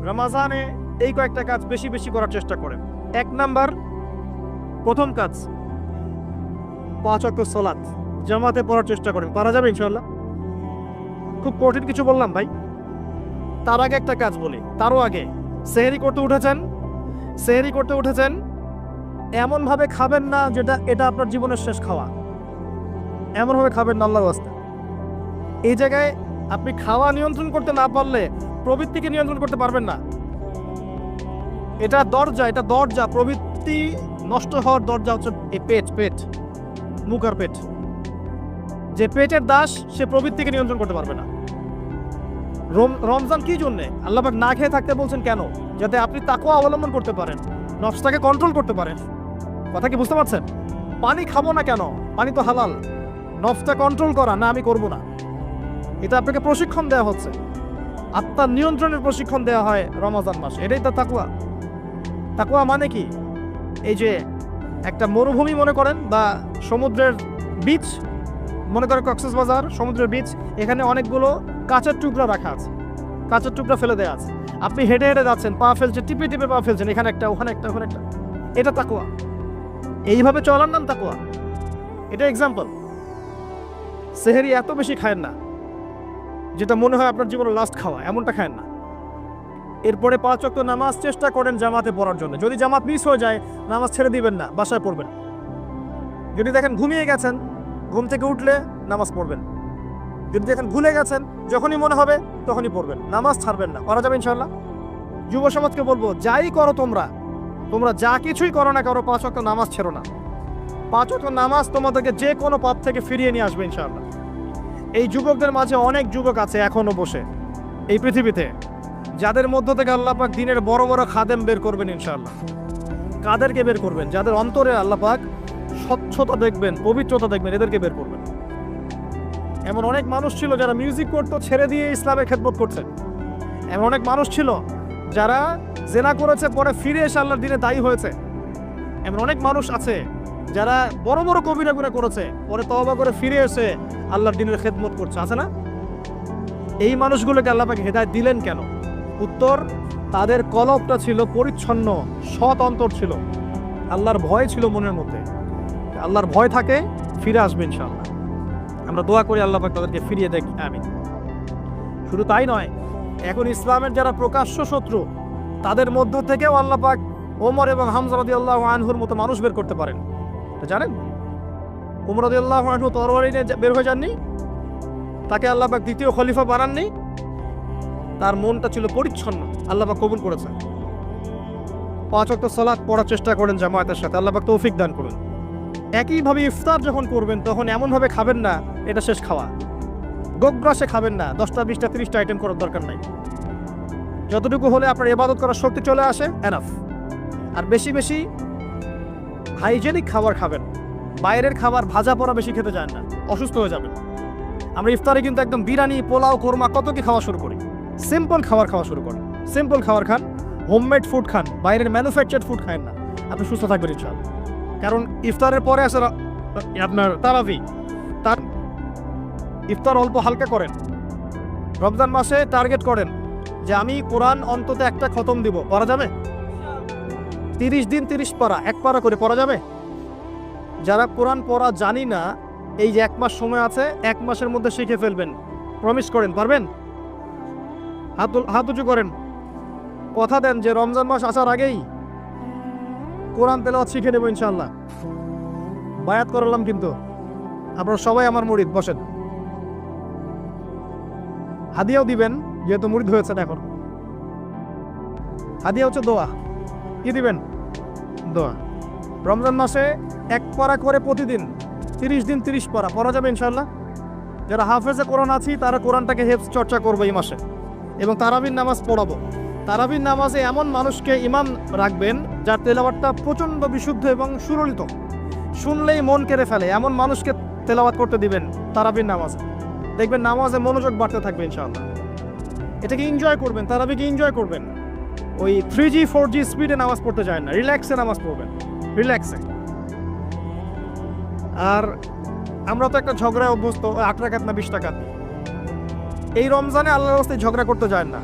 রমজানে এই কয়েকটা কাজ বেশি বেশি করার চেষ্টা করেন। 1 নাম্বার, প্রথম কাজ 5 ওয়াক্ত সালাত জামাতে পড়ার চেষ্টা করেন। পারা যাবে ইনশাআল্লাহ? খুব কঠিন কিছু বললাম ভাই? তার আগে একটা কাজ বলি, তারও আগে সেহরি করতে উঠেছেন এমনভাবে খাবেন না যেটা এটা আপনার জীবনের শেষ খাওয়া। এমনভাবে খাবেন না আল্লাহর ওয়াস্তে। এই জায়গায় আপনি খাওয়া নিয়ন্ত্রণ করতে না পারলে প্রবৃত্তিকে নিয়ন্ত্রণ করতে পারবেন না। এটা দরজা। প্রবৃত্তি নষ্ট হওয়ার দরজা হচ্ছে এই পেট, মুখ আর পেট। যে পেটের দাস সে প্রবৃত্তিকে নিয়ন্ত্রণ করতে পারবে না। রমজান কি জন্যে আল্লাহ পাক না খেয়ে থাকতে বলছেন কেন? যাতে আপনি তাকওয়া অবলম্বন করতে পারেন, নফসটাকে কন্ট্রোল করতে পারেন। কথা কি বুঝতে পারছেন? পানি খাবো না কেন? পানি তো হালাল। নফসটা কন্ট্রোল করা, না আমি করব না, এটা আপনাকে প্রশিক্ষণ দেওয়া হচ্ছে। আত্মার নিয়ন্ত্রণের প্রশিক্ষণ দেওয়া হয় রমজান মাসে। এটাই তো তাকওয়া মানে কি? এই যে একটা মরুভূমি মনে করেন, বা সমুদ্রের বিচ মনে করেন, কক্সবাজার সমুদ্রের বিচ, এখানে অনেকগুলো কাঁচের টুকরা রাখা আছে, কাঁচের টুকরা ফেলে দেওয়া আছে। আপনি হেঁটে যাচ্ছেন, পা ফেলছেন, টিপে পা ফেলছেন, এখানে একটা, ওখানে একটা। এটা তাকওয়া। এইভাবে চলার নাম তাকওয়া। এটা এক্সাম্পল। সেহরি এত বেশি খায়েন না যেটা মনে হয় আপনার জীবনের লাস্ট খাওয়া, এমনটা খায়েন না। এরপরে 5 ওয়াক্ত নামাজ চেষ্টা করেন জামাতে পড়ার জন্য। যদি জামাত মিস হয়ে যায়, নামাজ ছেড়ে দিবেন না, বাসায় পড়বেন। যদি দেখেন ঘুমিয়ে গেছেন, ঘুম থেকে উঠলে নামাজ পড়বেন। যদি দেখেন ভুলে গেছেন, যখনই মনে হবে তখনই পড়বেন, নামাজ ছাড়বেন না। করা যাবে ইনশাআল্লাহ? যুব সমাজকে বলবো, যাই করো তোমরা যা কিছুই করো না করো, 5 ওয়াক্ত নামাজ ছেড়ো না। 5 ওয়াক্ত নামাজ তোমাদেরকে যে কোনো পাপ থেকে ফিরিয়ে নিয়ে আসবে ইনশাআল্লাহ। এই যুবকদের মাঝে অনেক যুবক আছে এখনো বসে এই পৃথিবীতে, যাদের মধ্য থেকে আল্লাহ পাক দিনের বড় বড় খাদেম বের করবেন ইনশাআল্লাহ। কাদেরকে বের করবেন? যাদের অন্তরে আল্লাহ পাক স্বচ্ছতা দেখবেন, পবিত্রতা দেখবেন, এদেরকে বের করবেন। এমন অনেক মানুষ ছিল যারা মিউজিক করতো, ছেড়ে দিয়ে ইসলামের খেদমত করছে। এমন অনেক মানুষ ছিল যারা জেনা করেছে, পরে ফিরে এসে আল্লাহর দিনে দায়ী হয়েছে। এমন অনেক মানুষ আছে যারা বড় বড় কবিরা গুনাহ করেছে, পরে তওবা করে ফিরে এসে আল্লাহর দিনের খেদমত করছে, আছে না? এই মানুষগুলোকে আল্লাহ পাক হেদায়েত দিলেন কেন? উত্তর, তাদের কলবটা ছিল পরিচ্ছন্ন, সৎ অন্তর ছিল, আল্লাহর ভয় ছিল মনের মধ্যে। আল্লাহর ভয় থাকে, ফিরে আসবে ইনশাআল্লাহ। আমরা দোয়া করি আল্লাহ পাক তাদেরকে ফিরিয়ে দেখ, আমিন। শুধু তাই নয়, এখন ইসলামের যারা প্রকাশ্য শত্রু, তাদের মধ্য থেকেও আল্লাহ পাক ওমর এবং হামজা রাদিয়াল্লাহু আনহুর মতো মানুষ বের করতে পারেন। জানেন, ওমর রাদিয়াল্লাহু আনহু তরবারি নিয়ে বের হয়ে যাননি, তাকে আল্লাহ পাক দ্বিতীয় খলিফা বানাননি। তার মনটা ছিল পরিচ্ছন্ন, আল্লাহ পাক কবুল করেছেন। 5 ওয়াক্ত সালাত পড়ার চেষ্টা করেন জামায়াতের সাথে, আল্লাহ পাক তৌফিক দান করুন। একইভাবে ইফতার যখন করবেন, তখন এমনভাবে খাবেন না এটা শেষ খাওয়া। গোগ্রাসে খাবেন না, 10টা 20টা 30টা আইটেম করার দরকার নাই। যতটুকু হলে আপনার ইবাদত করার শক্তি চলে আসে, এনাফ। আর বেশি বেশি হাইজেনিক খাবার খাবেন। বাইরের খাবার ভাজা পোড়া বেশি খেতে যায় না, অসুস্থ হয়ে যাবেন। আমরা ইফতারে কিন্তু একদম বিরিয়ানি, পোলাও, কোরমা কত কি খাওয়া শুরু করি। সিম্পল খাবার খাওয়া শুরু করেন, সিম্পল খাবার খান, হোমমেড ফুড খান, বাইরের ম্যানুফ্যাকচার্ড ফুড খান না। আপনি সুস্থ থাকবেন ইনশাআল্লাহ। কারণ ইফতারের পরে আসে আপনার তারাবি। তার ইফতার অল্প হালকা করেন। রমজান মাসে টার্গেট করেন যে আমি কোরআন অন্তত একটা খতম দিব। পড়া যাবে? 30 দিন 30 পারা, 1 পারা করে পড়া যাবে? যারা কোরআন পড়া জানি না, এই যে 1 মাস সময় আছে, 1 মাসের মধ্যে শিখে ফেলবেন। প্রমিস করেন, পারবেন? হাত উঁচু করেন, কথা দেন যে রমজান মাস আসার আগেই কোরআন তেলাওয়াত শিখে নেব ইনশাআল্লাহ। বায়াত করলাম কিন্তু, আপনারা সবাই আমার মুরিদ। বসেন, হাদিয়াও দিবেন, যেহেতু মুরিদ হয়েছেন এখন। হাদিয়া হচ্ছে দোয়া। কি দিবেন? দোয়া। রমজান মাসে 1 পারা করে প্রতিদিন, 30 দিন 30 পারা পড়া যাবে ইনশাআল্লাহ। যারা হাফেজে কোরআন আছি, তারা কোরআনটাকে হেফজ চর্চা করবো এই মাসে, এবং তারাবির নামাজ পড়াবো। তারাবির নামাজে এমন মানুষকে ইমাম রাখবেন যার তেলাওয়াতটা প্রচণ্ড বিশুদ্ধ এবং সুললিত, শুনলেই মন কেড়ে ফেলে, এমন মানুষকে তেলাওয়াত করতে দিবেন তারাবির নামাজে। দেখবেন নামাজে মনোযোগ বাড়তে থাকবে ইনশাআল্লাহ। এটাকে এনজয় করবেন, তারাবিকে এনজয় করবেন। ওই 3G 4G স্পিডে নামাজ পড়তে যায় না, রিল্যাক্সে নামাজ পড়বেন, রিল্যাক্সে। আর আমরা তো একটা ঝগড়ায় অভ্যস্ত, 8 রাকাত না 20 রাকাত। এই রমজানে আল্লাহর রাস্তায় ঝগড়া করতে যায় না।